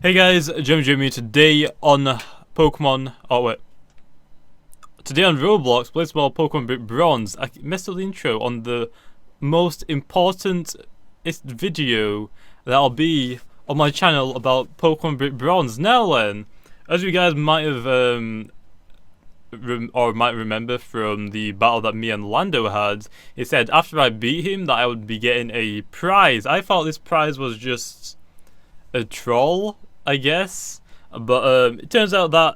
Hey guys, JamiyJamie. Today on Pokemon. Oh wait. Today on Roblox, play small Pokemon Brick Bronze. I messed up the intro on the most important video that'll be on my channel about Pokemon Brick Bronze. Now then, as you guys might have might remember from the battle that me and Lando had, it said after I beat him that I would be getting a prize. I thought this prize was just a troll, I guess, but it turns out that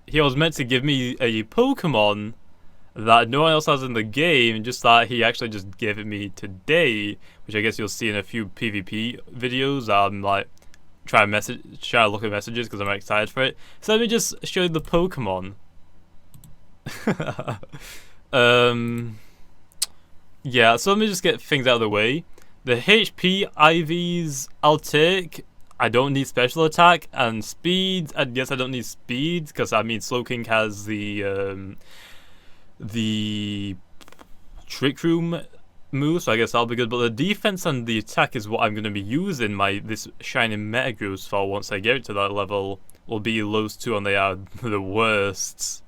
he was meant to give me a Pokemon that no one else has in the game, just that he actually just gave it me today, which I guess you'll see in a few PvP videos. I'm like trying to look at messages because I'm excited for it. So let me just show you the Pokemon. Yeah, so let me just get things out of the way. The HP IVs I'll take. I don't need special attack and speed. I guess I don't need speed because I mean Slowking has the Trick Room move, so I guess that'll be good. But the defense and the attack is what I'm going to be using this shiny Metagross for once I get it to that level. Will be those two, and they are the worst,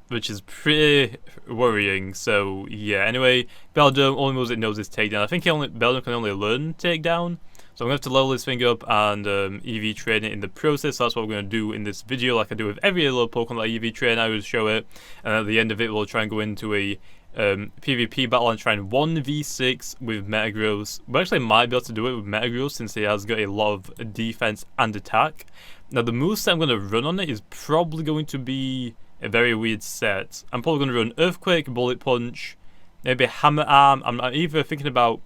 which is pretty worrying. So yeah. Anyway, Beldum only moves it knows is takedown. I think Beldum can only learn takedown. So I'm going to have to level this thing up and EV train it in the process. That's what we're going to do in this video, like I do with every little Pokemon that I EV train. I will show it, and at the end of it we'll try and go into a PvP battle and try and 1v6 with Metagross. We actually might be able to do it with Metagross since he has got a lot of defense and attack. Now the moveset I'm going to run on it is probably going to be a very weird set. I'm probably going to run Earthquake, Bullet Punch, maybe Hammer Arm. I'm either thinking about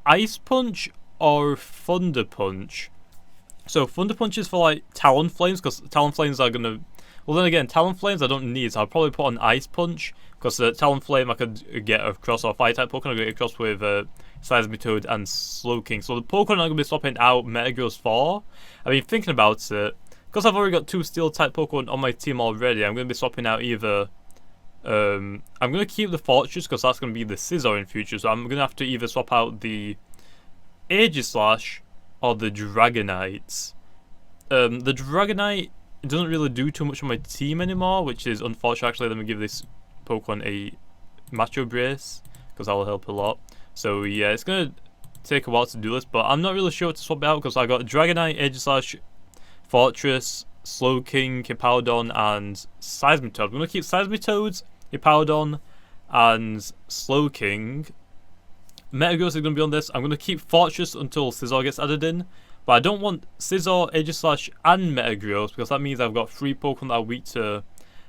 Ice Punch or Thunder Punch. So Thunder Punch is for like Talon Flames, because Talon Flames are gonna. Well, then again, Talon Flames I don't need, so I'll probably put on Ice Punch because Talon Flame I could get across, or Fire type Pokemon I could get across with Seismitoad and Slowking. So the Pokemon I'm gonna be swapping out Metagross for. I mean, thinking about it, because I've already got two Steel type Pokemon on my team already, I'm gonna be swapping out either. I'm gonna keep the Fortress because that's gonna be the Scizor in future. So I'm gonna have to either swap out the Aegislash or the Dragonite. The Dragonite doesn't really do too much on my team anymore, which is unfortunate. Actually, let me give this Pokemon a Macho Brace because that will help a lot. So yeah, it's gonna take a while to do this, but I'm not really sure what to swap out because I got Dragonite, Aegislash, Fortress, Slowking, Hippowdon, and Seismitoad. I'm gonna keep Seismitoad, Hippowdon, and Slowking. Metagross is going to be on this. I'm going to keep Fortress until Scizor gets added in. But I don't want Scizor, Aegislash, and Metagross because that means I've got 3 Pokemon that are weak to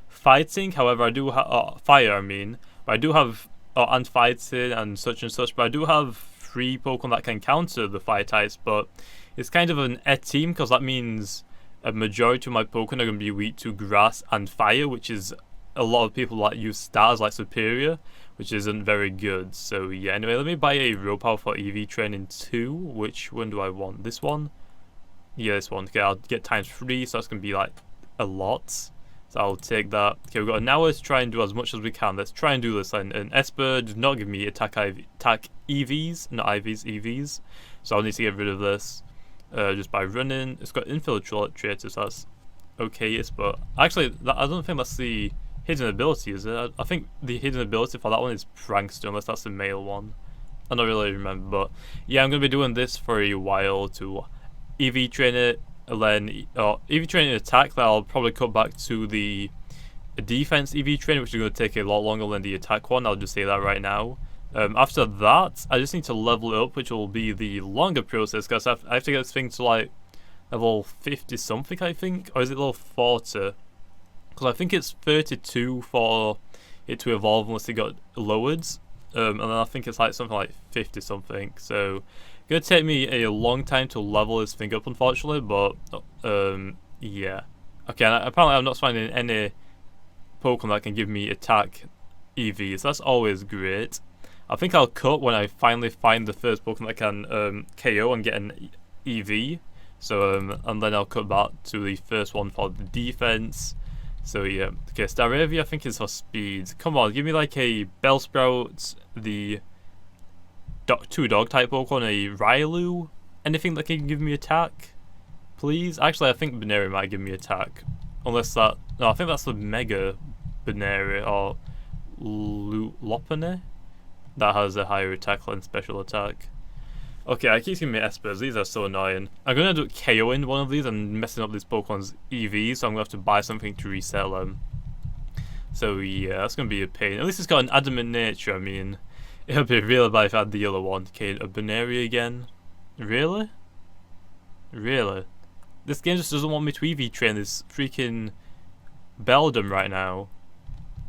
fighting. However, I do have fire, I mean. But I do have and fighting and such. But I do have 3 Pokemon that can counter the fire types. But it's kind of an team because that means a majority of my Pokemon are going to be weak to grass and fire, which is a lot of people that use stars like Superior, which isn't very good. So yeah, anyway, let me buy a Ropower for EV Training 2. Which one do I want? This one? Yeah, this one. Okay, I'll get ×3, so that's going to be like a lot. So I'll take that. Okay, we've got an hour to try and do as much as we can. Let's try and do this. And Esper did not give me attack EVs, not IVs, EVs. So I'll need to get rid of this just by running. It's got Infiltrator, so that's okay. But actually, I don't think that's the hidden ability, is it? I think the hidden ability for that one is Prankster, unless that's the male one. I don't really remember, but yeah, I'm going to be doing this for a while to EV train it, and then EV training attack that I'll probably cut back to the defense EV training, which is going to take a lot longer than the attack one. I'll just say that right now. After that, I just need to level it up, which will be the longer process, because I have to get this thing to like level 50 something, I think, or is it level 40? Because I think it's 32 for it to evolve unless it got lowered, and then I think it's like something like 50 something. So it's gonna take me a long time to level this thing up, unfortunately. But yeah. Okay, and apparently I'm not finding any Pokemon that can give me attack EVs. That's always great. I think I'll cut when I finally find the first Pokemon that can KO and get an EV. So and then I'll cut back to the first one for the defense. So yeah, okay, Staravia I think is for speed. Come on, give me like a Bellsprout, the 2 dog type Pokemon, a Railu, anything that can give me attack. please. Actually, I think Binary might give me attack. Unless that... No, I think that's the Mega Binary or Lopane that has a higher attack than special attack. Okay, I keep giving me Espers. These are so annoying. I'm going to end up KOing one of these and messing up this Pokemon's EV, so I'm going to have to buy something to resell them. So yeah, that's going to be a pain. At least it's got an adamant nature. I mean, it would be really bad if I had the other one. Okay, a Binary again. Really? Really? This game just doesn't want me to EV train this freaking Beldum right now.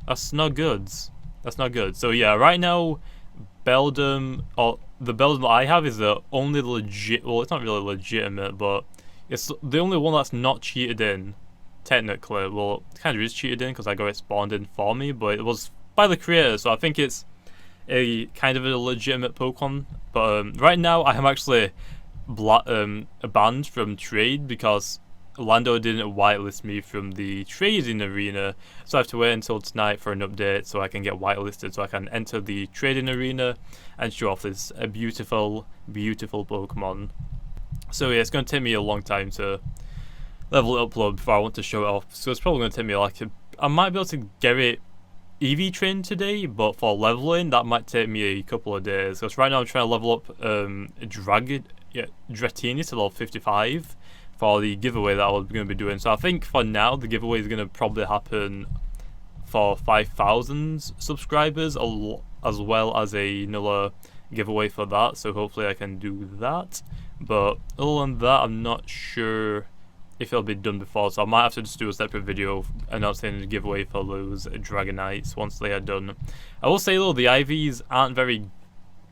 That's not good. That's not good. So yeah, right now, Beldum, or the Beldum that I have is the only legit, well, it's not really legitimate, but it's the only one that's not cheated in, technically. Well, it kind of is cheated in because I got it spawned in for me, but it was by the creator, so I think it's a kind of a legitimate Pokemon. But right now, I am actually banned from trade because Lando didn't whitelist me from the trading arena, so I have to wait until tonight for an update so I can get whitelisted, so I can enter the trading arena and show off this beautiful, beautiful Pokemon. So yeah, it's going to take me a long time to level it up before I want to show it off, so it's probably going to take me like I might be able to get it EV trained today, but for leveling that might take me a couple of days, because right now I'm trying to level up Dratini to level 55 for the giveaway that I was going to be doing. So I think for now the giveaway is going to probably happen for 5,000 subscribers, as well as another giveaway for that, so hopefully I can do that. But other than that, I'm not sure if it'll be done before, so I might have to just do a separate video announcing the giveaway for those Dragonites once they are done. I will say though, the IVs aren't very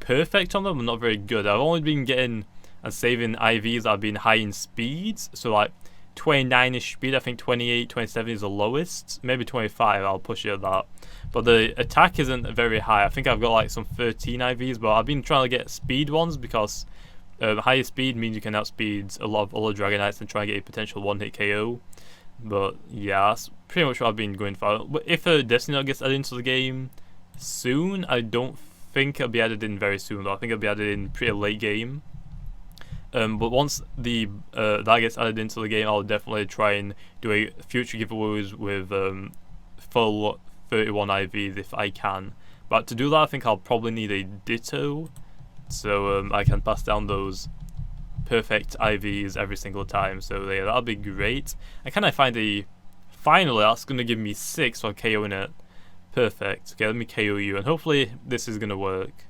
perfect on them, not very good. I've only been getting and saving IVs that have been high in speeds, so like 29ish speed, I think 28, 27 is the lowest, maybe 25, I'll push it at that. But the attack isn't very high. I think I've got like some 13 IVs, but I've been trying to get speed ones because higher speed means you can outspeed a lot of other Dragonites and try and get a potential one-hit KO. But yeah, that's pretty much what I've been going for. But if a Destiny gets added into the game soon, I don't think it'll be added in very soon though. I think it'll be added in pretty late game. But once the that gets added into the game, I'll definitely try and do a future giveaways with full 31 IVs if I can. But to do that, I think I'll probably need a Ditto, so I can pass down those perfect IVs every single time. So yeah, that'll be great. And can I find a... Finally, that's going to give me 6 for KOing it. Perfect. Okay, let me KO you, and hopefully this is going to work.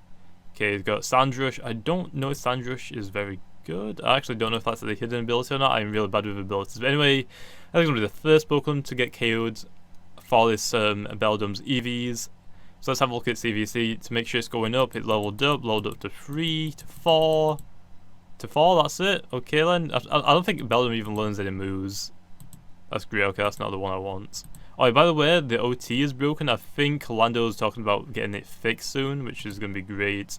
Okay, it's got Sandrush. I don't know if Sandrush is very good. I actually don't know if that's a hidden ability or not. I'm really bad with abilities. But anyway, that's going to be the first Pokemon to get KO'd for this Beldum's EVs. So let's have a look at its EVC to make sure it's going up. It leveled up to 3, to 4. To 4, that's it. Okay then. I don't think Beldum even learns any moves. That's great. Okay, that's not the one I want. Oh, by the way, the OT is broken. I think Lando's talking about getting it fixed soon, which is going to be great.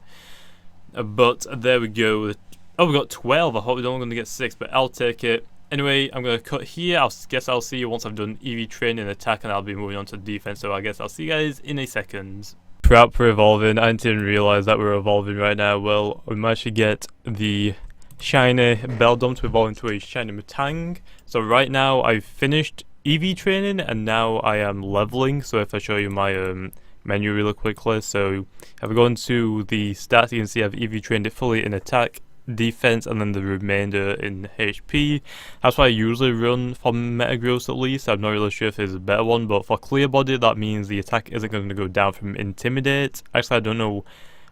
But there we go. Oh, we got 12. I hope we're only going to get 6, but I'll take it. Anyway, I'm going to cut here. I guess I'll see you once I've done EV training and attack, and I'll be moving on to defense. So I guess I'll see you guys in a second. Prep for evolving. I didn't realize that we're evolving right now. Well, we managed to get the shiny Beldum to evolve into a shiny Metang. So right now I've finished EV training and now I am leveling. So if I show you my menu really quickly, so if I go into the stats, you can see I've EV trained it fully in attack, defense, and then the remainder in HP. That's what I usually run for Metagross, at least. I'm not really sure if there's a better one, but for Clear Body that means the attack isn't going to go down from Intimidate. Actually, I don't know.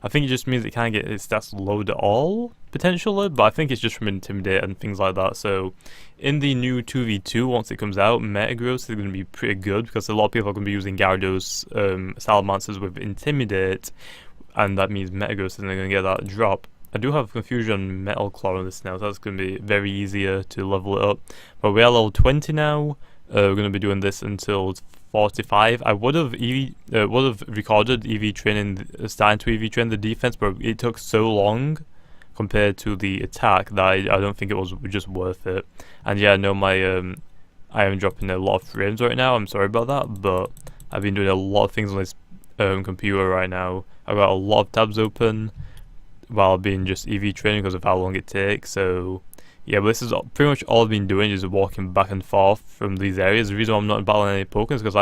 I think it just means it can't get its stats low at all, potentially, but I think it's just from Intimidate and things like that. So in the new 2v2, once it comes out, Metagross is going to be pretty good because a lot of people are going to be using Gyarados, Salamanders with Intimidate, and that means Metagross isn't going to get that drop. I do have Confusion on Metal Claw on this now, so that's going to be very easier to level it up. But we are level 20 now. We're going to be doing this until 45. I would have recorded EV training, starting to EV train the defense, but it took so long compared to the attack that I don't think it was just worth it. And yeah, I know my I am dropping a lot of frames right now. I'm sorry about that, but I've been doing a lot of things on this computer right now. I've got a lot of tabs open while being just EV training because of how long it takes. So yeah, but this is pretty much all I've been doing, is walking back and forth from these areas. The reason why I'm not battling any Pokemon is because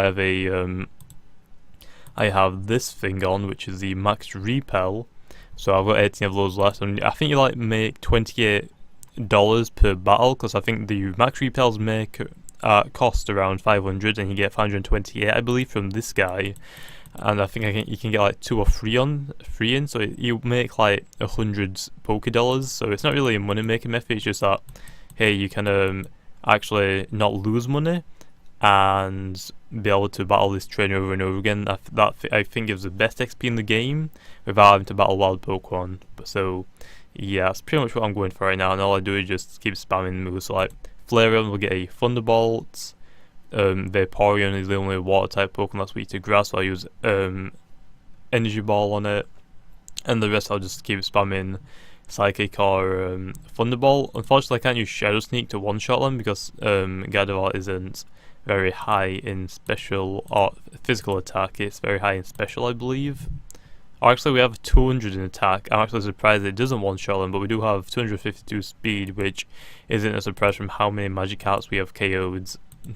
I have this thing on, which is the max repel. So I've got 18 of those left, and I think you like make $28 per battle, because I think the max repels make cost around 500, and you get 528, I believe, from this guy. And I think you can get like 2 or 3 in, so you make like 100 Pokédollars. So it's not really a money making method. It's just that, hey, you can actually not lose money and be able to battle this trainer over and over again. That I think gives the best XP in the game without having to battle wild Pokemon. So yeah, that's pretty much what I'm going for right now. And all I do is just keep spamming moves. So like Flareon will get a Thunderbolt. Vaporeon is the only water type Pokemon that's weak to grass, so I use Energy Ball on it, and the rest I'll just keep spamming Psychic or Thunderbolt. Unfortunately, I can't use Shadow Sneak to one-shot them because Gardevoir isn't very high in special or physical attack. It's very high in special, I believe. Or actually, we have 200 in attack. I'm actually surprised it doesn't one-shot them, but we do have 252 speed, which isn't a surprise from how many Magikarps we have KO'd,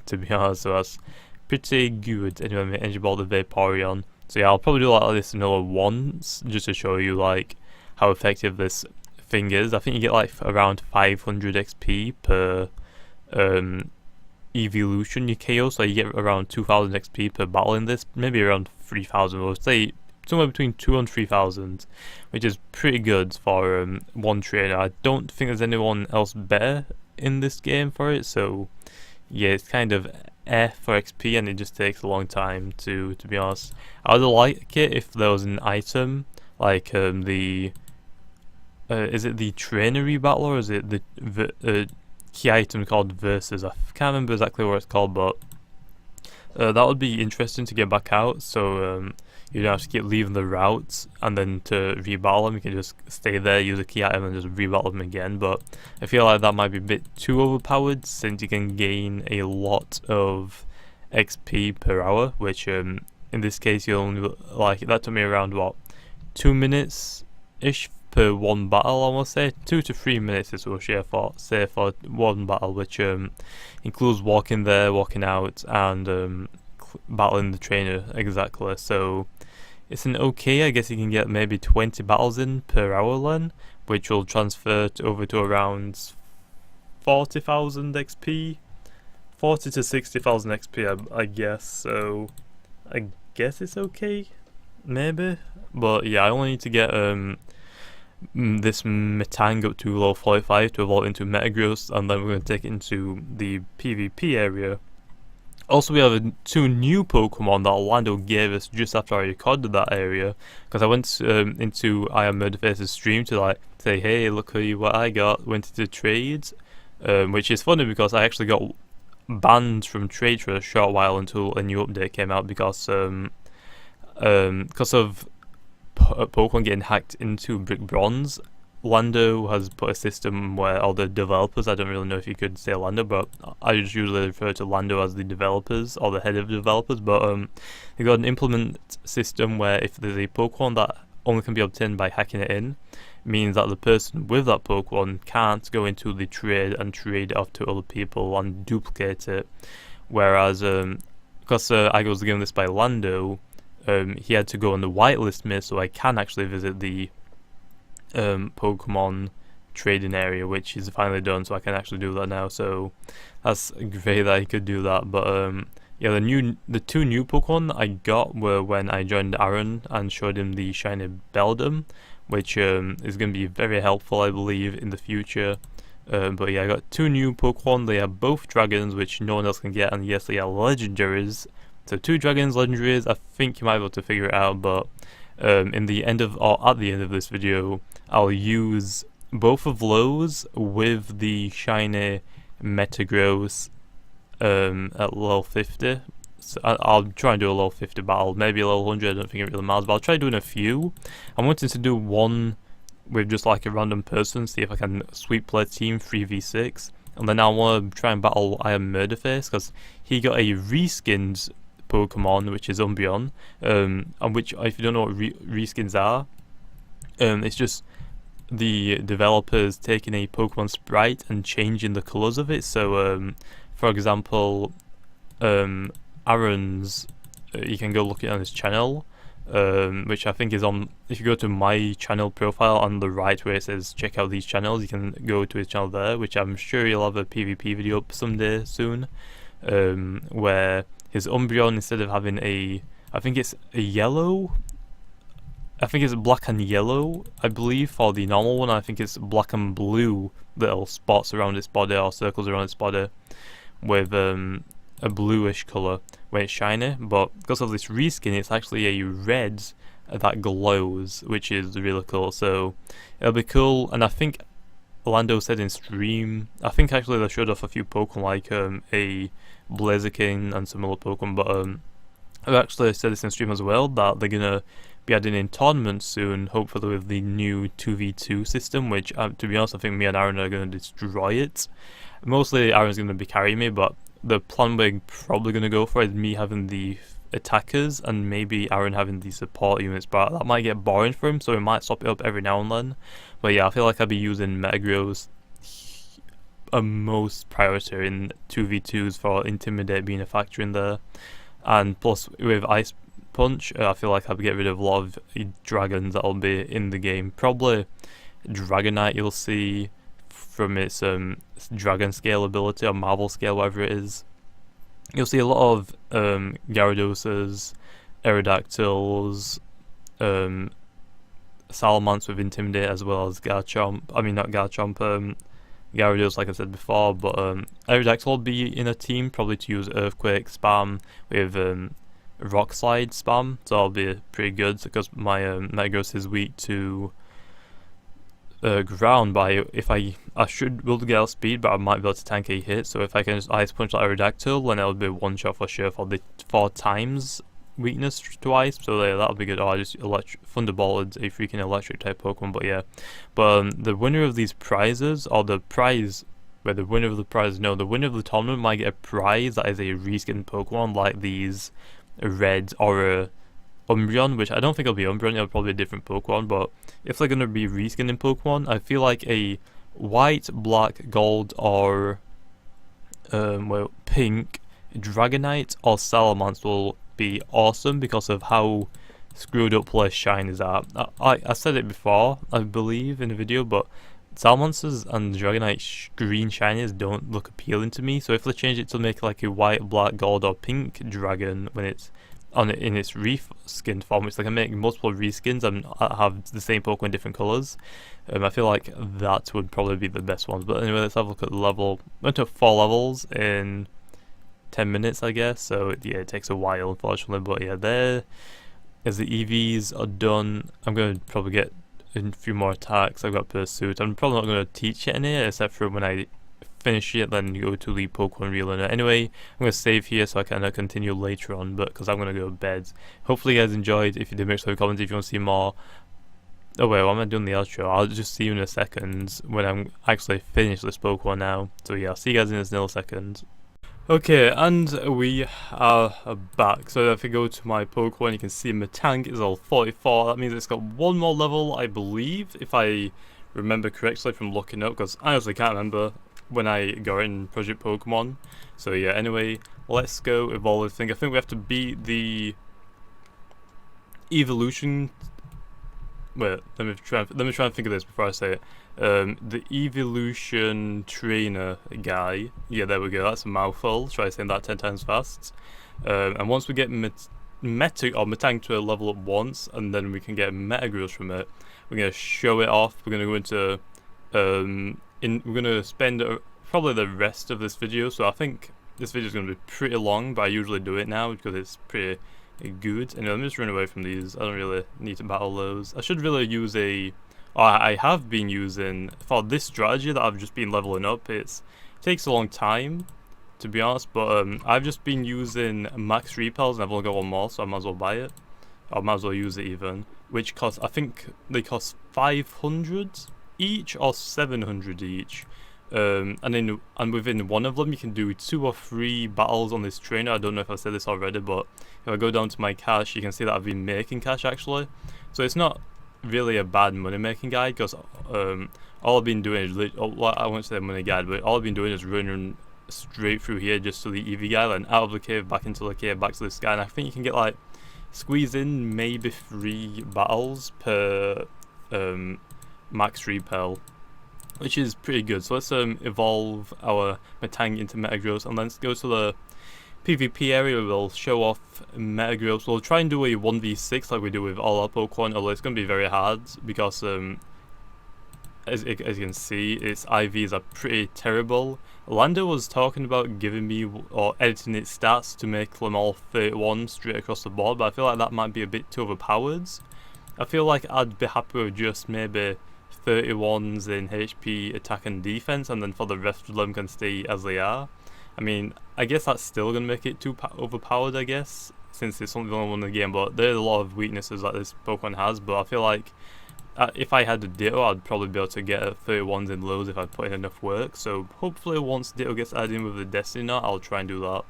to be honest. So that's pretty good. Anyway, I'm Energy Ball the Vaporeon. So yeah, I'll probably do like this another once, just to show you like how effective this thing is. I think you get like around 500 XP per evolution you KO, so you get around 2000 XP per battle in this, maybe around 3000, or say somewhere between 2 and 3000, which is pretty good for one trainer. I don't think there's anyone else better in this game for it, so yeah, it's kind of for XP, and it just takes a long time to be honest. I would like it if there was an item like is it the trainer rebattle, or is it the key item called Versus? I can't remember exactly what it's called, but that would be interesting to get back out, so you don't have to keep leaving the routes and then to rebattle them. You can just stay there, use a key item, and just rebattle them again. But I feel like that might be a bit too overpowered, since you can gain a lot of XP per hour, which in this case you only like, that took me around what, 2 minutes ish per one battle. I want to say 2 to 3 minutes is what I say for one battle, which includes walking there, walking out, and battling the trainer exactly. So it's an okay, I guess you can get maybe 20 battles in per hour then, which will transfer over to around 40,000 XP, 40 to 60,000 XP I guess. So I guess it's okay, maybe. But yeah, I only need to get this Metang up to level 45 to evolve into Metagross, and then we're going to take it into the PvP area. Also, we have 2 new Pokemon that Orlando gave us just after I recorded that area, because I went into I Am Murderface's stream to like say, hey, look what I got. Went into trades, which is funny because I actually got banned from trade for a short while until a new update came out, because of Pokemon getting hacked into Brick Bronze. Lando has put a system where all the developers, I don't really know if you could say Lando, but I just usually refer to Lando as the developers or the head of developers, but they got an implement system where if there's a Pokemon that only can be obtained by hacking it in, means that the person with that Pokemon can't go into the trade and trade off to other people and duplicate it. Whereas because I was given this by Lando, he had to go on the whitelist list, so I can actually visit the Pokemon trading area, which is finally done, so I can actually do that now. So that's great that I could do that. But yeah, the 2 new Pokemon I got were when I joined Aaron and showed him the shiny Beldum, which is going to be very helpful, I believe, in the future. But yeah, I got 2 new Pokemon. They are both dragons, which no one else can get, and yes, they are legendaries. So 2 dragons, legendaries. I think you might be able to figure it out, but at the end of this video, I'll use both of those with the shiny Metagross at level 50. So I'll try and do a level 50 battle, maybe a level 100, I don't think it really matters, but I'll try doing a few. I'm wanting to do one with just like a random person, see if I can sweep play team 3v6, and then I want to try and battle I Am Murderface, because he got a reskinned Pokemon, which is Umbreon, and which, if you don't know what reskins are, it's just the developers taking a Pokemon sprite and changing the colors of it. So, for example, Aaron's, you can go look it on his channel, which I think is on. If you go to my channel profile on the right where it says check out these channels, you can go to his channel there, which I'm sure he'll have a PvP video up someday soon, where his Umbreon, instead of having I think it's a yellow. I think it's black and yellow, I believe, for the normal one. I think it's black and blue little spots around its body, or circles around its body, with a bluish colour when it's shiny. But because of this reskin, it's actually a red that glows, which is really cool. So it'll be cool. And I think Orlando said in stream, I think actually they showed off a few Pokemon like a Blaziken and some other Pokemon, but I've actually said this in stream as well, that they're gonna be adding in tournaments soon, hopefully with the new 2v2 system, which to be honest I think me and Aaron are going to destroy it. Mostly Aaron's going to be carrying me, but the plan we're probably going to go for is me having the attackers and maybe Aaron having the support units, but that might get boring for him, so we might swap it up every now and then. But yeah, I feel like I'll be using Metagross a most priority in 2v2s for Intimidate being a factor in there. And plus with Ice Punch, I feel like I'll get rid of a lot of dragons that'll be in the game. Probably Dragonite you'll see from its dragon scale ability, or Marvel scale, whatever it is. You'll see a lot of Gyarados, Aerodactyls, Salamence with Intimidate, as well as Garchomp. I mean, not Garchomp, Gyarados, like I said before, but Aerodactyl will be in a team, probably to use Earthquake spam with Rock Slide spam, so that'll be pretty good, because my Metagross is weak to ground. If I should be able to get out speed, but I might be able to tank a hit, so if I can just Ice Punch that Aerodactyl, then it'll be one shot for sure for the 4 times weakness to ice, so yeah, that'll be good. Or I just Thunderbolted a freaking electric type Pokemon, but yeah. But the winner of these prizes, or the prize where the winner of the prize, no, the winner of the tournament might get a prize that is a reskin Pokemon, like these red or a Umbreon, which I don't think it'll be Umbreon, it'll probably be a different Pokemon, but if they're going to be reskinning Pokemon, I feel like a white, black, gold, or well, pink Dragonite or Salamence will be awesome because of how screwed up place Shine is at. I said it before, I believe, in a video, but Salamances and Dragonite green shinies don't look appealing to me, so if they change it to make like a white, black, gold, or pink dragon when it's in its reskinned form, which they can make multiple reskins and have the same Pokemon in different colours, I feel like that would probably be the best ones. But anyway, let's have a look at the level. Went to 4 levels in 10 minutes, I guess, so yeah, it takes a while, unfortunately. But yeah, there as the EVs are done, I'm going to probably get a few more attacks. I've got Pursuit. I'm probably not going to teach it in here, except for when I finish it, then go to the Pokemon Relearner. Anyway, I'm going to save here so I can continue later on, but because I'm going to go to bed. Hopefully you guys enjoyed. If you did, make sure to comment if you want to see more. Oh wait, why am I doing the outro? I'll just see you in a second when I'm actually finished this Pokemon now. So yeah, I'll see you guys in a little second. Okay, and we are back. So if I go to my Pokemon, you can see my tank is all 44. That means it's got one more level, I believe, if I remember correctly from looking up, because I honestly can't remember when I got it in Project Pokemon. So yeah, anyway, let's go evolve this thing. I think we have to beat the evolution. Wait, let me try and think of this before I say it. The evolution trainer guy. Yeah, there we go. That's a mouthful. Try saying that 10 times fast. And once we get Metang to a level up once, and then we can get Metagross from it, we're gonna show it off. We're gonna go into we're gonna spend probably the rest of this video. So I think this video is gonna be pretty long, but I usually do it now because it's pretty good. And let me just run away from these. I don't really need to battle those. I should really use I have been using, for this strategy that I've just been leveling up, it takes a long time, to be honest, but I've just been using max repels and I've only got one more, so I might as well buy it. I might as well use it even, which costs, I think they cost 500 each or 700 each. And within one of them you can do 2 or 3 battles on this trainer. I don't know if I said this already, but if I go down to my cash, you can see that I've been making cash actually. So it's not really a bad money making guide, because all I've been doing is I won't say money guide, but all I've been doing is running straight through here just to the EV guy, and out of the cave, back into the cave, back to this guy, and I think you can get like squeeze in maybe 3 battles per max repel, which is pretty good. So let's evolve our Metang into Metagross, and let's go to the PvP area. We'll show off Metagross. We'll try and do a 1v6 like we do with all our Pokemon, although it's going to be very hard because as you can see, its IVs are pretty terrible. Lando was talking about giving me or editing its stats to make them all 31 straight across the board, but I feel like that might be a bit too overpowered. I feel like I'd be happy with just maybe 31s in HP, attack and defense, and then for the rest of them can stay as they are. I mean, I guess that's still going to make it too overpowered, I guess, since it's only the only one in the game, but there's a lot of weaknesses that this Pokemon has, but I feel like if I had a Ditto, I'd probably be able to get 31s in lows if I put in enough work. So hopefully once Ditto gets added in with the Destiny Knot, I'll try and do that.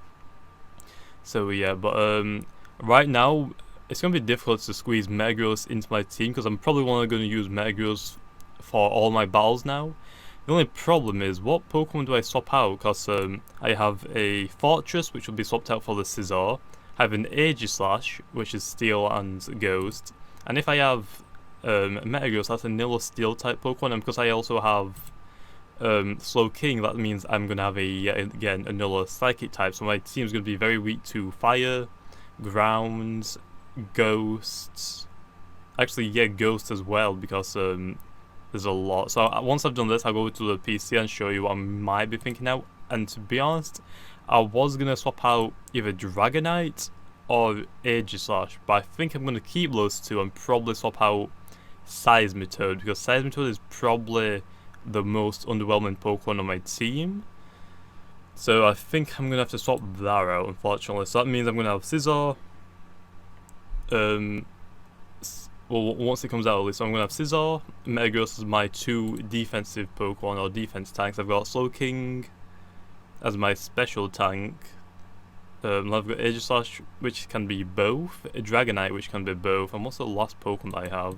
So yeah, but right now it's going to be difficult to squeeze Metagross into my team because I'm probably only going to use Metagross for all my battles now. The only problem is, what Pokemon do I swap out? Because I have a Fortress, which will be swapped out for the Scizor. I have an Aegislash, which is Steel and Ghost. And if I have Metagross, that's a Nilla Steel type Pokemon, and because I also have Slow King, that means I'm going to have again a Nilla Psychic type, so my team's going to be very weak to Fire, Ground, Ghosts. Actually, yeah, Ghost as well, because there's a lot. So once I've done this, I'll go to the PC and show you what I might be thinking now. And to be honest, I was going to swap out either Dragonite or Aegislash, but I think I'm going to keep those two and probably swap out Seismitoad, because Seismitoad is probably the most underwhelming Pokemon on my team. So I think I'm going to have to swap that out, unfortunately. So that means I'm going to have Scizor. Well, once it comes out at least, so I'm going to have Scizor. Metagross is my 2 defensive Pokemon, or defense tanks. I've got Slow King as my special tank. I've got Aegislash, which can be both. A Dragonite, which can be both. And what's the last Pokemon that I have?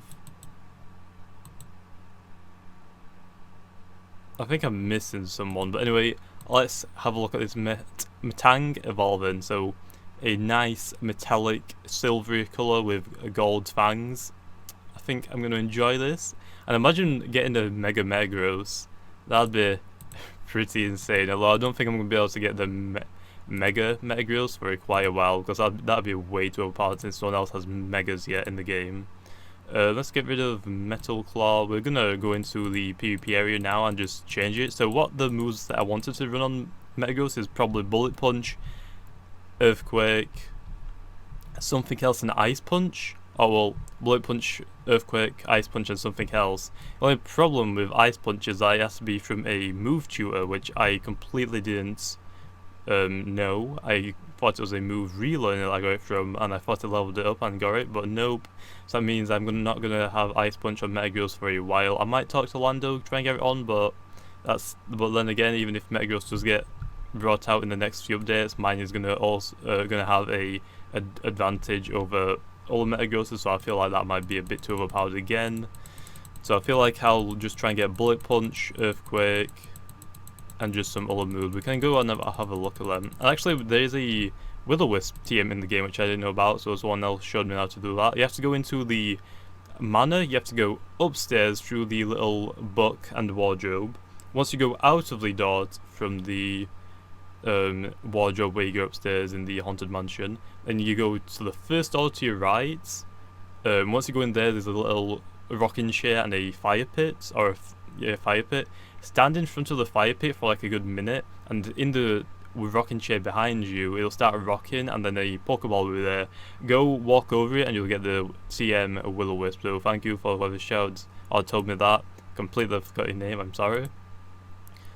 I think I'm missing someone, but anyway, let's have a look at this Metang evolving. So, a nice metallic silvery colour with gold fangs. I think I'm going to enjoy this. And imagine getting a Mega Metagross. That'd be pretty insane. Although I don't think I'm going to be able to get the Mega Metagross for quite a while, because that'd be way too overpowered since no one else has Megas yet in the game. Let's get rid of Metal Claw. We're gonna go into the PvP area now and just change it. So what the moves that I wanted to run on Metagross is probably Bullet Punch, Earthquake, something else, and Ice Punch. Oh well, Bullet Punch, Earthquake, Ice Punch, and something else. The only problem with Ice Punch is that it has to be from a move tutor, which I completely didn't know. I thought it was a move relearn that I got it from, and I thought I leveled it up and got it, but nope. So that means I'm not gonna have Ice Punch on Metagross for a while. I might talk to Lando, try and get it on, but then again, even if Metagross does get brought out in the next few updates, mine is gonna also gonna have a advantage over all the Metagrosses, so I feel like that might be a bit too overpowered again. So I feel like I'll just try and get Bullet Punch, Earthquake, and just some other moves. We can go and have a look at them. And actually, there is a Will-O-Wisp TM in the game, which I didn't know about, so someone else showed me how to do that. You have to go into the manor, you have to go upstairs through the little book and wardrobe. Once you go out of the door from the wardrobe where you go upstairs in the haunted mansion, then you go to the first door to your right. Once you go in there, there's a little rocking chair and a fire pit, or a fire pit. Stand in front of the fire pit for like a good minute, and in the rocking chair behind you, it'll start rocking, and then a Pokeball will be there. Go walk over it, and you'll get the TM Will-O-Wisp. So thank you for whoever shouted or told me that. Completely forgot your name, I'm sorry.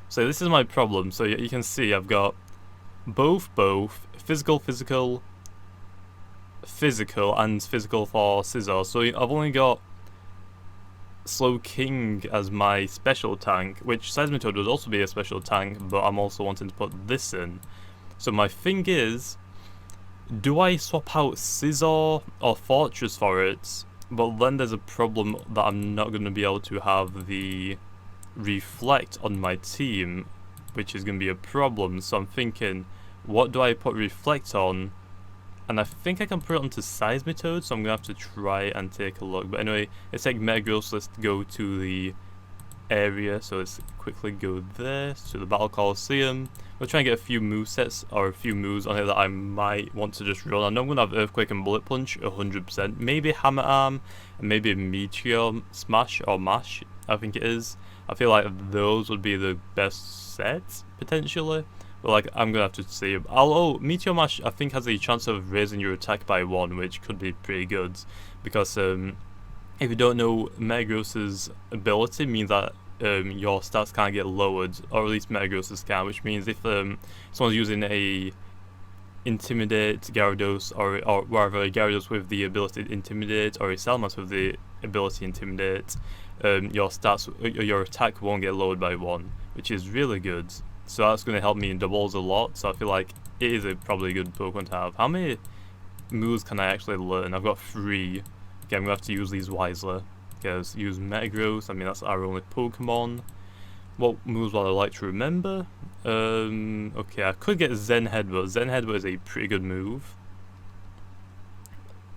So this is my problem. So you can see I've got both physical, and physical for Scizor. So I've only got Slow King as my special tank, which Seismitoad would also be a special tank, but I'm also wanting to put this in. So my thing is, do I swap out Scizor or Fortress for it? But then there's a problem that I'm not going to be able to have the reflect on my team, which is going to be a problem. So I'm thinking, what do I put reflect on? And I think I can put it onto Seismitoad, so I'm going to have to try and take a look. But anyway, let's take Metagross, let's go to the area, so let's quickly go there, to the Battle Coliseum. We'll try and get a few movesets, or a few moves on here that I might want to just run. I know I'm going to have Earthquake and Bullet Punch, 100%. Maybe Hammer Arm, and maybe Meteor Smash, or Mash, I think it is. I feel like those would be the best sets, potentially. But like, I'm going to have to see. Oh, Meteor Mash, I think, has a chance of raising your attack by 1, which could be pretty good. Because, if you don't know, Metagross's ability means that your stats can't get lowered, or at least Metagross's can, which means if someone's using a Intimidate Gyarados, or rather a Gyarados with the ability Intimidate, or a Salmas with the ability Intimidate, your stats, your attack won't get lowered by 1, which is really good. So that's going to help me in doubles a lot, so I feel like it is probably a good Pokemon to have. How many moves can I actually learn? I've got 3. Okay, I'm going to have to use these wisely. Okay, let's use Metagross. I mean, that's our only Pokemon. What moves would I like to remember? Okay, I could get Zen Headbutt. Zen Headbutt is a pretty good move.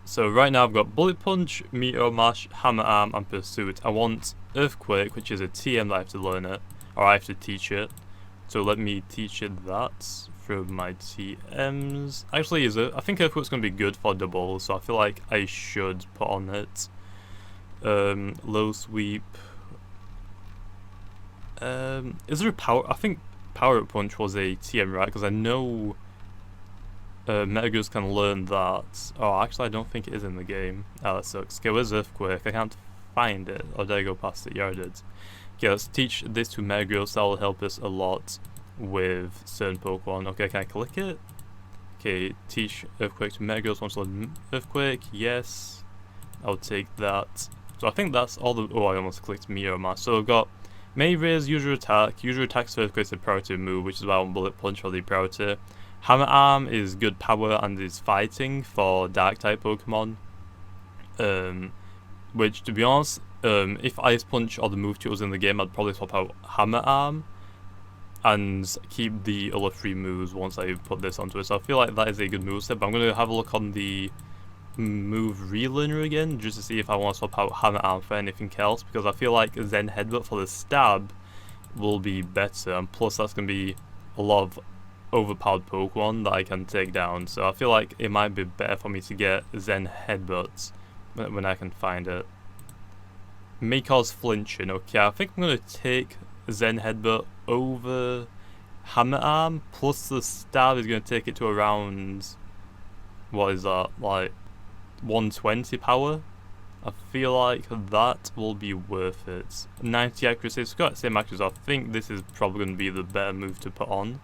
So right now I've got Bullet Punch, Meteor Mash, Hammer Arm, and Pursuit. I want Earthquake, which is a TM that I have to learn it, or I have to teach it. So let me teach it that from my TMs. Actually, I think Earthquake's going to be good for doubles, so I feel like I should put on it. Low Sweep. Is there a power? I think Power Up Punch was a TM, right? Because I know Metagross can learn that. Oh, actually, I don't think it is in the game. Oh, that sucks. Okay, where's Earthquake? I can't find it. Or did I go past it? Yeah, I did. Okay, let's teach this to Metagross. That will help us a lot with certain Pokemon. Okay, can I click it? Okay, teach Earthquake to Metagross. Wants to learn Earthquake. Yes. I'll take that. So I think that's all the... Oh, I almost clicked Meteor Mash. So we've got May Raise, Usual Attack. Usual Attack for Earthquake is a priority move, which is why I want Bullet Punch for the priority. Hammer Arm is good power and is fighting for Dark-type Pokemon. Which, to be honest, if Ice Punch or the move tools in the game, I'd probably swap out Hammer Arm and keep the other 3 moves once I put this onto it. So I feel like that is a good move set, but I'm going to have a look on the move relearner again just to see if I want to swap out Hammer Arm for anything else, because I feel like Zen Headbutt for the stab will be better, and plus that's going to be a lot of overpowered Pokemon that I can take down. So I feel like it might be better for me to get Zen Headbutt when I can find it. May cause flinching. Okay, I think I'm going to take Zen Headbutt over Hammer Arm, plus the stab is going to take it to around, what is that, like 120 power. I feel like that will be worth it. 90 accuracy, it's got the same accuracy. I think this is probably going to be the better move to put on.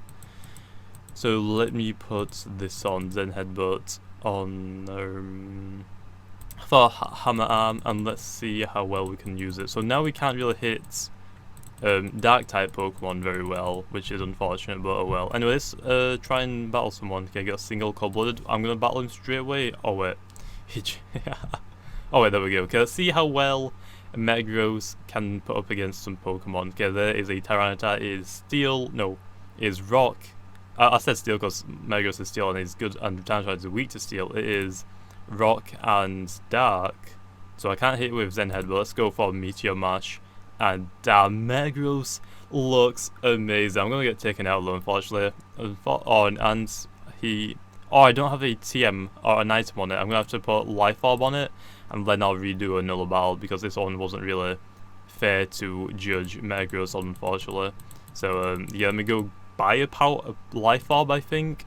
So let me put this on, Zen Headbutt on for Hammer Arm, and let's see how well we can use it. So now we can't really hit Dark type Pokemon very well, which is unfortunate, but oh well. Anyway, let's try and battle someone. Okay, get a single cold-blooded. I'm gonna battle him straight away. Oh wait, oh wait, there we go. Okay, let's see how well Metagross can put up against some Pokemon. Okay, there is a Tyranitar. It is Steel. No, it is Rock. I said Steel because Metagross is Steel and is good, and Tyranitar is weak to Steel. It is Rock and Dark, so I can't hit it with Zen Head, but let's go for Meteor Mash. And damn, Metagross looks amazing. I'm gonna get taken out though, unfortunately. And he... Oh, I don't have a TM or an item on it. I'm gonna have to put Life Orb on it, and then I'll redo another battle, because this one wasn't really fair to judge Metagross on, unfortunately. So yeah, let me go buy a Life Orb, I think.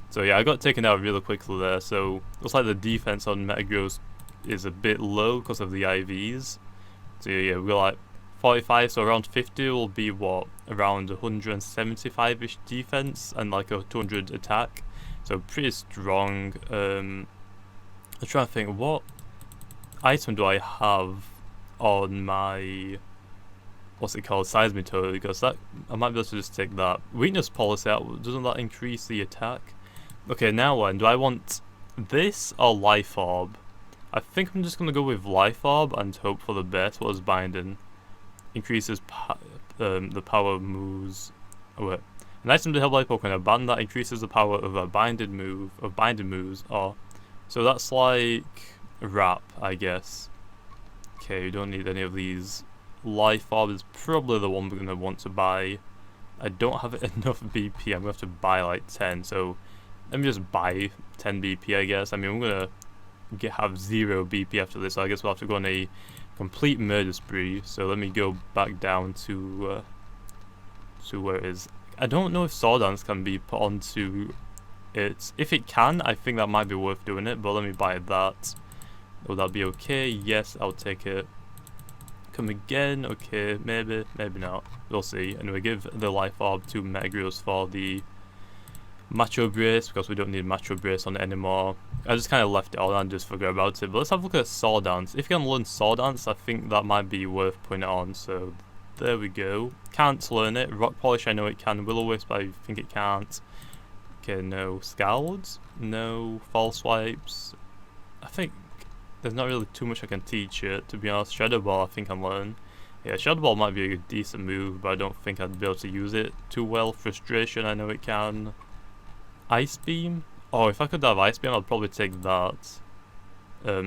So yeah, I got taken out really quickly there, so looks like the defense on Metagross is a bit low because of the IVs. So yeah, we're like 45, so around 50 will be what? Around 175-ish defense and like a 200 attack. So pretty strong. I'm trying to think, what item do I have on my... what's it called? Seismitoad, because that I might be able to just take that. Weakness policy out, doesn't that increase the attack? Okay, now when do I want this or Life Orb? I think I'm just gonna go with Life Orb and hope for the best. What is binding? Increases the power of moves. Oh wait. An item to help life Pokemon. A band that increases the power of a binded moves. Oh, so that's like Wrap, I guess. Okay, we don't need any of these. Life Orb is probably the one we're gonna want to buy. I don't have enough BP. I'm gonna have to buy like 10. So let me just buy 10 BP, I guess. I mean, I'm gonna have 0 BP after this, so I guess we'll have to go on a complete murder spree. So let me go back down to where it is. I don't know if Sword Dance can be put onto it. If it can, I think that might be worth doing it, but let me buy that. Will that be okay? Yes, I'll take it. Come again? Okay, maybe not. We'll see. Anyway, give the Life Orb to Metagross for the Macho Brace, because we don't need Macho Brace on it anymore. I just kind of left it on and just forgot about it. But let's have a look at Sword Dance. If you can learn Sword Dance, I think that might be worth putting it on. So there we go. Can't learn it. Rock Polish, I know it can. Will-O-Wisp, I think it can't. Okay, no. Scalds? No. False Swipes? I think there's not really too much I can teach it, to be honest. Shadow Ball, I think I can learn. Yeah, Shadow Ball might be a decent move, but I don't think I'd be able to use it too well. Frustration, I know it can. Ice Beam? Oh, if I could have Ice Beam, I'd probably take that.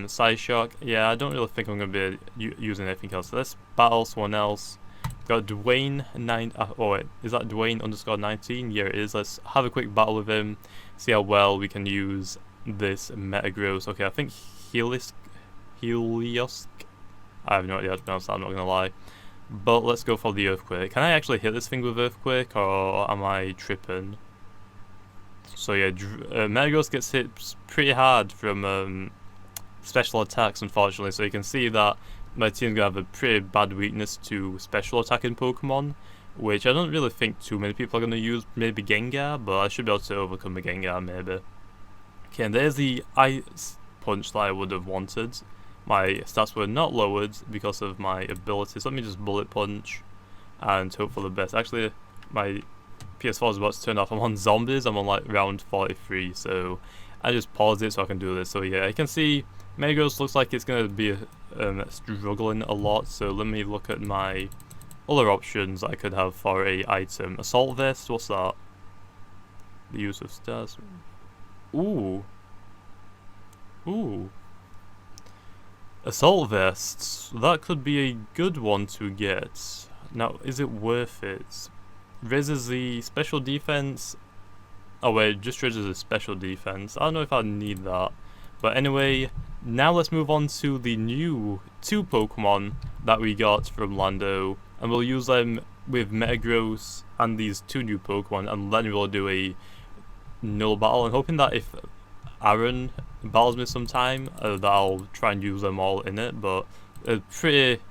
Side Shock? Yeah, I don't really think I'm going to be using anything else. So let's battle someone else. Got Dwayne oh wait, is that Dwayne _19? Yeah, it is. Let's have a quick battle with him. See how well we can use this Metagross. Okay, I think Helios. I have no idea how to pronounce that, I'm not going to lie. But let's go for the Earthquake. Can I actually hit this thing with Earthquake, or am I tripping? So yeah, Metagross gets hit pretty hard from special attacks, unfortunately. So you can see that my team's going to have a pretty bad weakness to special attacking Pokemon, which I don't really think too many people are going to use. Maybe Gengar, but I should be able to overcome a Gengar, maybe. Okay, and there's the Ice Punch that I would have wanted. My stats were not lowered because of my abilities. Let me just Bullet Punch and hope for the best. Actually, my PS4 is about to turn off. I'm on Zombies. I'm on like round 43, so I just paused it so I can do this. So yeah, you can see Metagross looks like it's going to be struggling a lot. So let me look at my other options I could have for a item. Assault Vest, what's that? The use of stars. Ooh. Assault Vests, that could be a good one to get. Now, is it worth it? Raises the special defense. Oh wait, just raises the special defense. I don't know if I need that. But anyway, now let's move on to the new 2 Pokemon that we got from Lando. And we'll use them with Metagross and these 2 new Pokemon. And then we'll do a null battle. I'm hoping that if Aaron battles me sometime, that I'll try and use them all in it. But it's pretty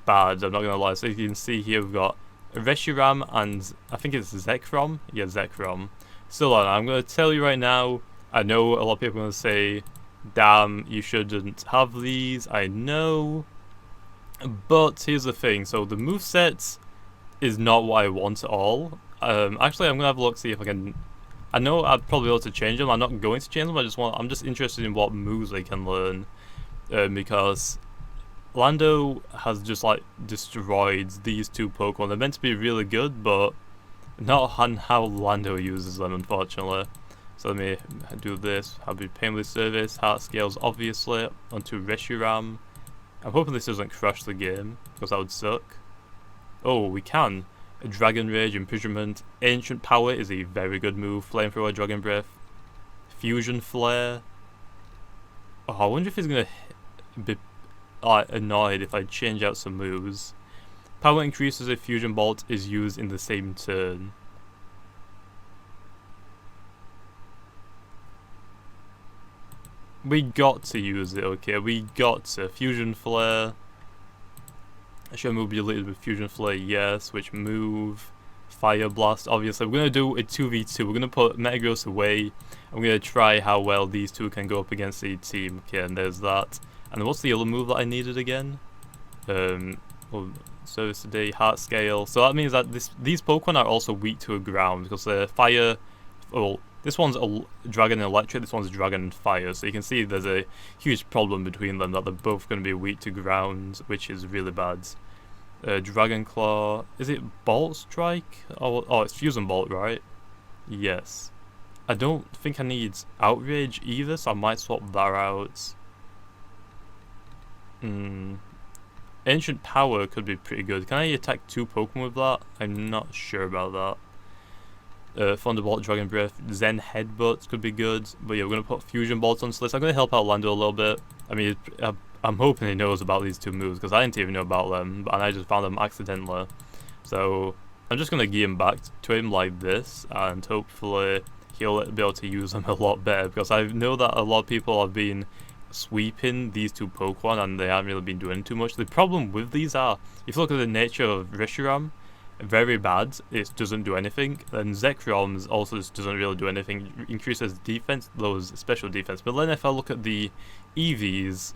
bad, I'm not going to lie. So you can see here we've got Reshiram and I think it's Zekrom. Yeah, Zekrom. Still, I'm going to tell you right now, I know a lot of people are going to say, damn, you shouldn't have these, I know. But here's the thing, so the moveset is not what I want at all. Actually, I'm going to have a look, see if I can. I know I'd probably be able to change them. I'm not going to change them. I'm just interested in what moves they can learn, because Lando has just like destroyed these 2 Pokemon. They're meant to be really good, but not on how Lando uses them, unfortunately. So let me do this. I'll be Painless Service, Heart Scales, obviously, onto Reshiram. I'm hoping this doesn't crash the game, because that would suck. Oh, we can. Dragon Rage, Imprisonment. Ancient Power is a very good move. Flamethrower, Dragon Breath. Fusion Flare. Oh, I wonder if he's going to be annoyed if I change out some moves. Power increases if Fusion Bolt is used in the same turn. We got to use it, okay? We got to. Fusion Flare. Should move be deleted with Fusion Flare? Yes. Which move? Fire Blast, obviously. We're going to do a 2v2. We're going to put Metagross away. I'm going to try how well these 2 can go up against a team. Okay, and there's that. And what's the other move that I needed again? Well, Service Today, Heart Scale. So that means that these Pokemon are also weak to a ground because they're fire. Well, This one's dragon electric, this one's dragon fire, so you can see there's a huge problem between them, that they're both going to be weak to ground, which is really bad. Dragon claw, is it bolt strike? Oh, it's fusion bolt, right? Yes. I don't think I need outrage either, so I might swap that out. Ancient power could be pretty good. Can I attack 2 Pokemon with that? I'm not sure about that. Thunderbolt, Dragon Breath, Zen Headbutt could be good. But yeah, we're going to put Fusion Bolts on this list. I'm going to help out Lando a little bit. I mean, I'm hoping he knows about these 2 moves, because I didn't even know about them, and I just found them accidentally. So I'm just going to give him back to him like this, and hopefully he'll be able to use them a lot better, because I know that a lot of people have been sweeping these 2 Pokemon and they haven't really been doing too much. The problem with these are, if you look at the nature of Reshiram, very bad, it doesn't do anything, and Zekrom also just doesn't really do anything. It increases defense, lowers special defense. But then if I look at the EVs,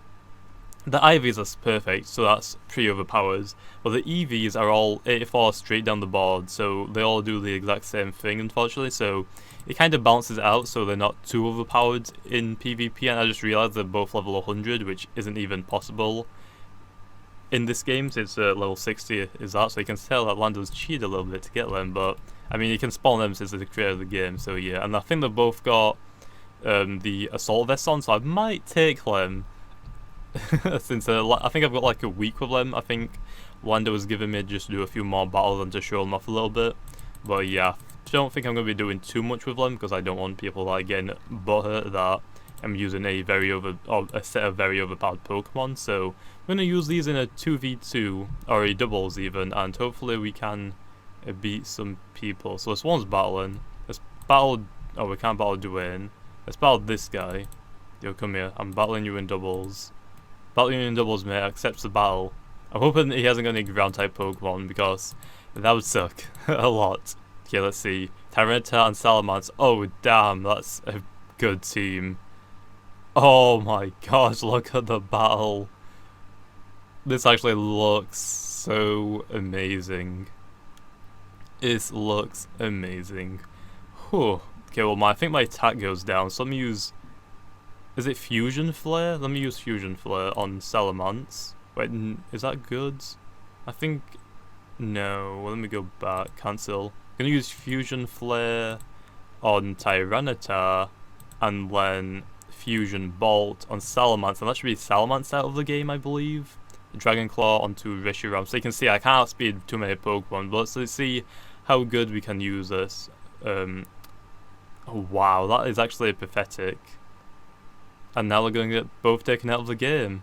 the IVs are perfect, so that's pretty overpowered, but the EVs are all 84 straight down the board, so they all do the exact same thing, unfortunately, so it kind of balances out so they're not too overpowered in PvP, and I just realised they're both level 100, which isn't even possible in this game, since level 60 is that, so you can tell that Lando's cheated a little bit to get them, but I mean, you can spawn them since they're the creator of the game, so yeah, and I think they've both got the Assault Vest on, so I might take them. Since I think I've got like a week with them. I think Lando was giving me just to do a few more battles and to show them off a little bit. But yeah, I don't think I'm going to be doing too much with them, because I don't want people like getting butthurt that I'm using a set of very overpowered Pokemon. So I'm going to use these in a 2v2 or a doubles even, and hopefully we can beat some people. So this one's battling. Let's battle. Oh, we can't battle Dwayne. Let's battle this guy. Yo, come here. I'm battling you in doubles. Battling in doubles, mate, accepts the battle. I'm hoping he hasn't got any ground type Pokemon, because that would suck a lot. Okay, let's see. Tyranitar and Salamence. Oh, damn, that's a good team. Oh my gosh, look at the battle. This actually looks so amazing. It looks amazing. Whew. Okay, well, I think my attack goes down, so let me use... Is it Fusion Flare? Let me use Fusion Flare on Salamence. Wait, is that good? I think... No, let me go back. Cancel. I'm gonna use Fusion Flare on Tyranitar, and then Fusion Bolt on Salamence, and that should be Salamence out of the game, I believe. Dragon Claw onto Reshiram. So you can see I can't outspeed too many Pokemon, but let's see how good we can use this. Oh wow, that is actually pathetic. And now we're going to get both taken out of the game.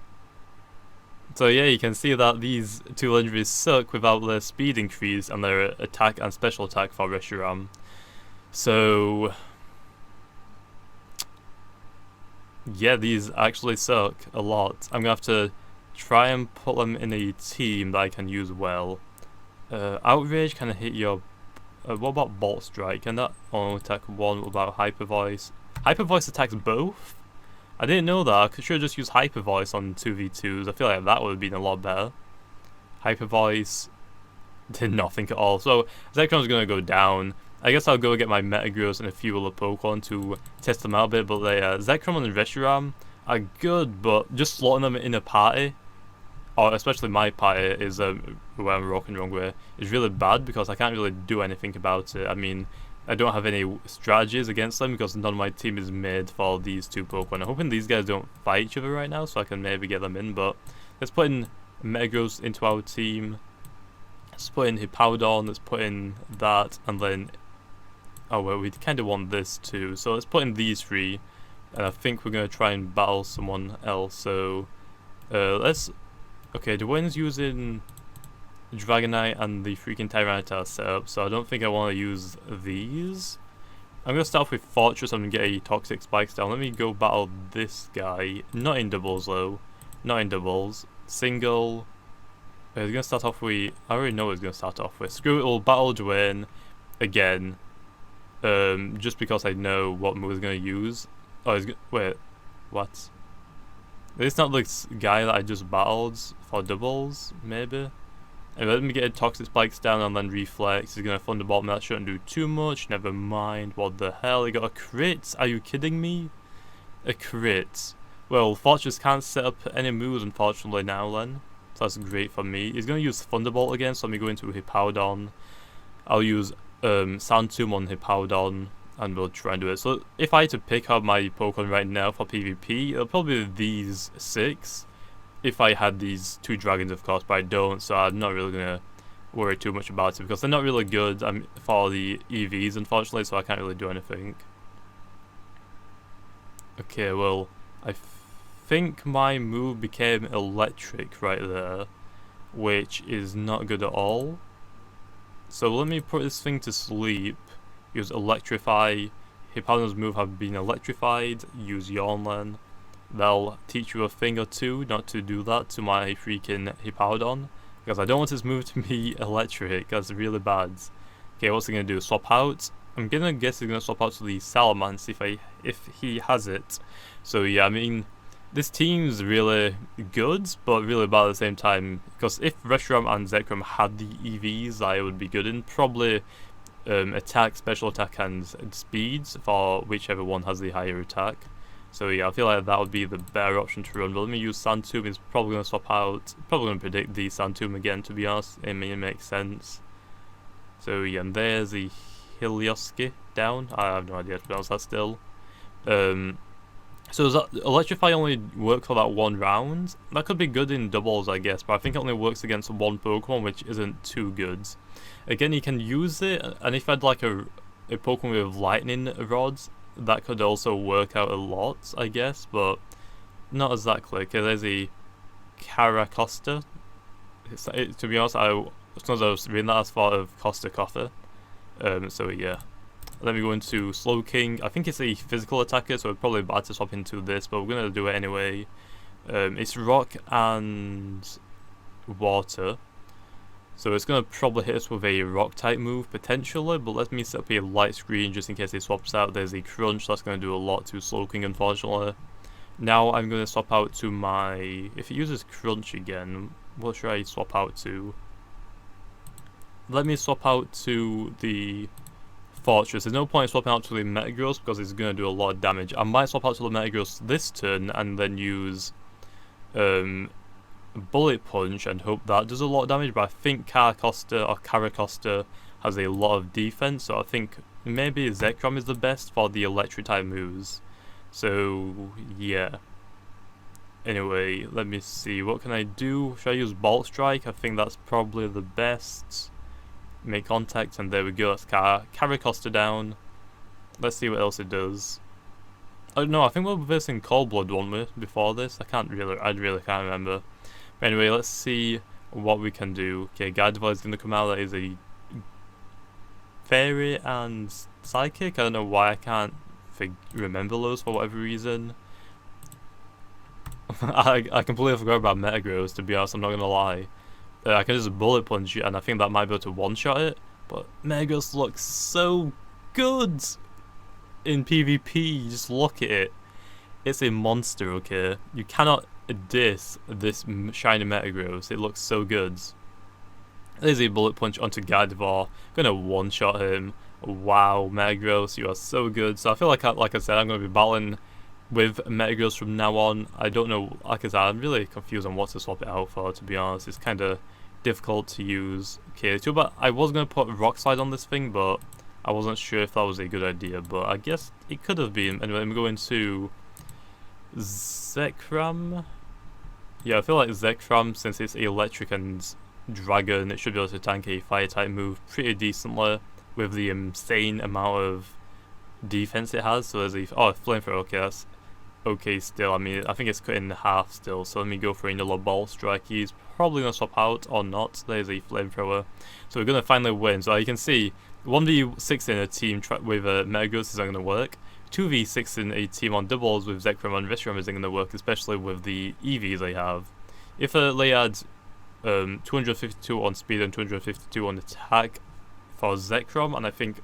So yeah, you can see that these 2 legendaries suck without their speed increase and their attack and special attack for Reshiram. So yeah, these actually suck a lot. I'm going to have to try and put them in a team that I can use well. Outrage can hit your... what about Bolt Strike? Can that only attack 1? What about Hyper Voice? Hyper Voice attacks both? I didn't know that. I should have just used Hyper Voice on 2v2s. I feel like that would have been a lot better. Hyper Voice did nothing at all. So Zekrom's going to go down. I guess I'll go get my Metagross and a few other Pokemon to test them out a bit. But Zekrom and Reshiram are good, but just slotting them in a party, or especially my party, is where I'm rocking wrong way, is really bad, because I can't really do anything about it. I mean, I don't have any strategies against them, because none of my team is made for these 2 Pokemon. I'm hoping these guys don't fight each other right now, so I can maybe get them in, but let's put in Metagross into our team. Let's put in Hippowdon, let's put in that, and then... Oh well, we kind of want this too, so let's put in these 3, and I think we're going to try and battle someone else, so... let's... Okay, Dwayne's using Dragonite and the freaking Tyranitar setup, so I don't think I want to use these. I'm going to start off with Fortress and get a Toxic Spikes down. Let me go battle this guy. Not in doubles though. Not in doubles. Single. He's going to start off with... I already know what he's going to start off with. Screw it, we'll battle Dwayne again. Just because I know what move he's going to use. Oh, he's wait. What? It's not this guy that I just battled for doubles, maybe? And let me get a Toxic Spikes down and then Reflex. He's going to Thunderbolt me. That shouldn't do too much. Never mind. What the hell? He got a crit? Are you kidding me? A crit. Well, Fortress can't set up any moves, unfortunately, now then. So that's great for me. He's going to use Thunderbolt again, so let me go into Hippowdon. I'll use Sand Tomb on Hippowdon, and we'll try and do it. So if I had to pick out my Pokemon right now for PvP, it'll probably be these 6. If I had these 2 dragons, of course, but I don't, so I'm not really going to worry too much about it, because they're not really good for the EVs, unfortunately, so I can't really do anything. Okay, well, I think my move became electric right there, which is not good at all. So let me put this thing to sleep. Use Electrify. Hippowdon's move have been electrified. Use Yawnland. They'll teach you a thing or two not to do that to my freaking Hippowdon, because I don't want this move to be electric. That's really bad. Okay, what's he gonna do? Swap out? I'm gonna guess he's gonna swap out to the Salamence if he has it. So yeah, I mean, this team's really good, but really bad at the same time. Because if Reshiram and Zekrom had the EVs that I would be good in, probably attack, special attack, and speeds for whichever one has the higher attack. So yeah, I feel like that would be the better option to run. But let me use Sand Tomb. He's probably going to swap out. Probably going to predict the Sand Tomb again, to be honest. It makes sense. So yeah, and there's the Heliosky down. I have no idea how to pronounce that still. So does that Electrify only work for that 1 round? That could be good in doubles, I guess, but I think it only works against 1 Pokemon, which isn't too good. Again, you can use it, and if I had like a Pokemon with Lightning Rods, that could also work out a lot, I guess, but not exactly. Okay, there's a Caracosta. To be honest, as soon as I was reading that, I thought of Costa Coffee. So yeah. Let me go into Slowking. I think it's a physical attacker, so it's probably bad to swap into this, but we're going to do it anyway. It's rock and water. So it's going to probably hit us with a rock type move potentially, but let me set up a light screen just in case he swaps out. There's a crunch, that's going to do a lot to Slowking, unfortunately. Now I'm going to swap out to my... If he uses crunch again, what should I swap out to? Let me swap out to the Fortress. There's no point swapping out to the Metagross because it's going to do a lot of damage. I might swap out to the Metagross this turn and then use Bullet Punch and hope that does a lot of damage, but I think Caracosta has a lot of defense, so I think maybe Zekrom is the best for the electric type moves. So yeah. Anyway, let me see, what can I do? Should I use Bolt Strike? I think that's probably the best. Make contact, and there we go, that's Caracosta down. Let's see what else it does. Oh no, I think we were versing Cold Blood, weren't we, before this? I really can't remember. But anyway, let's see what we can do. Okay, Gardevoir is going to come out. That is a Fairy and Psychic. I don't know why I can't remember those for whatever reason. I completely forgot about Metagross, to be honest, I'm not going to lie. I can just Bullet Punch it, and I think that might be able to one-shot it. But Metagross looks so good in PvP. Just look at it. It's a monster, okay? You cannot diss this shiny Metagross. It looks so good. There's a Bullet Punch onto Gardevoir. Gonna one-shot him. Wow, Metagross, you are so good. So I feel like I said, I'm gonna be battling with Metagross from now on. I don't know, like I said, I'm really confused on what to swap it out for, to be honest. It's kind of difficult to use. Okay, too bad. I was going to put Rock Slide on this thing, but I wasn't sure if that was a good idea, but I guess it could have been. Anyway, let me go into Zekrom. Yeah, I feel like Zekrom, since it's electric and dragon, it should be able to tank a fire type move pretty decently with the insane amount of defense it has. So there's a flamethrower. Okay, that's okay still. I mean, I think it's cut in half still, so let me go for another Ball Strike. He's probably going to swap out or not. There's a flamethrower, so we're going to finally win. So you can see 1v6 in a team with Metagross isn't going to work. 2v6 in a team on doubles with Zekrom and Reshiram isn't going to work, especially with the EVs they have. If they had 252 on speed and 252 on attack for Zekrom, and I think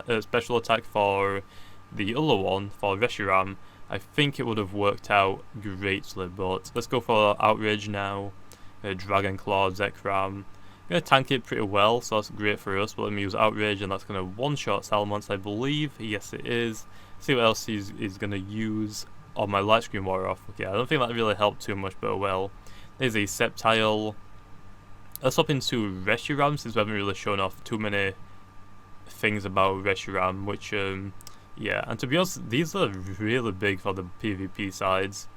a special attack for the other one, for Reshiram, I think it would have worked out greatly. But let's go for Outrage now. Dragon Claw, Zekrom. going to tank it pretty well, so that's great for us. But let me use Outrage, and that's going to one-shot Salamence, I believe. Yes, it is. See what else he's going to use. Oh, my light screen wore off. Okay, I don't think that really helped too much, but oh well. There's a Sceptile. Let's hop into Reshiram, since we haven't really shown off too many things about Reshiram, which, yeah. And to be honest, these are really big for the PvP sides.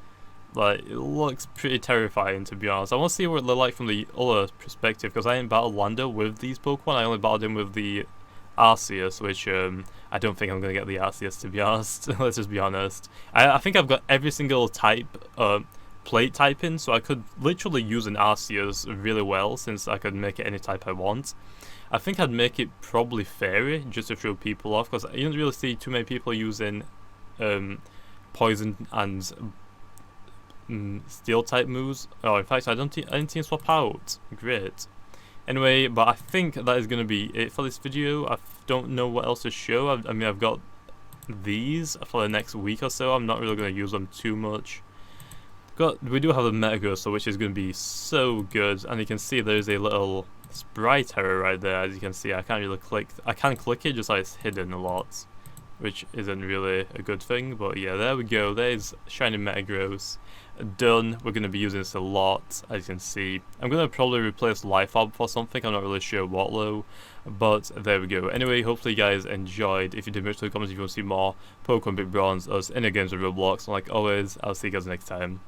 Like, it looks pretty terrifying, to be honest. I want to see what they're like from the other perspective, because I ain't battled Lando with these Pokemon. I only battled him with the Arceus, which I don't think I'm going to get the Arceus, to be honest. Let's just be honest. I think I've got every single type, plate typing, so I could literally use an Arceus really well, since I could make it any type I want. I think I'd make it probably Fairy, just to throw people off, because you don't really see too many people using Poison and Steel type moves. Oh, in fact, I didn't team swap out. Great. Anyway, but I think that is going to be it for this video. I don't know what else to show. I mean, I've got these for the next week or so. I'm not really going to use them too much. We do have a Metagross, which is going to be so good. And you can see there's a little sprite error right there. As you can see, I can't really click. I can click it, just like it's hidden a lot, which isn't really a good thing. But yeah, there we go. There's shiny Metagross. Done. We're going to be using this a lot, as you can see. I'm going to probably replace Life Orb for something. I'm not really sure what though, but there we go. Anyway, hopefully you guys enjoyed. If you did, make sure to comment if you want to see more Pokemon Big Bronze, us in the games of Roblox. And like always, I'll see you guys next time.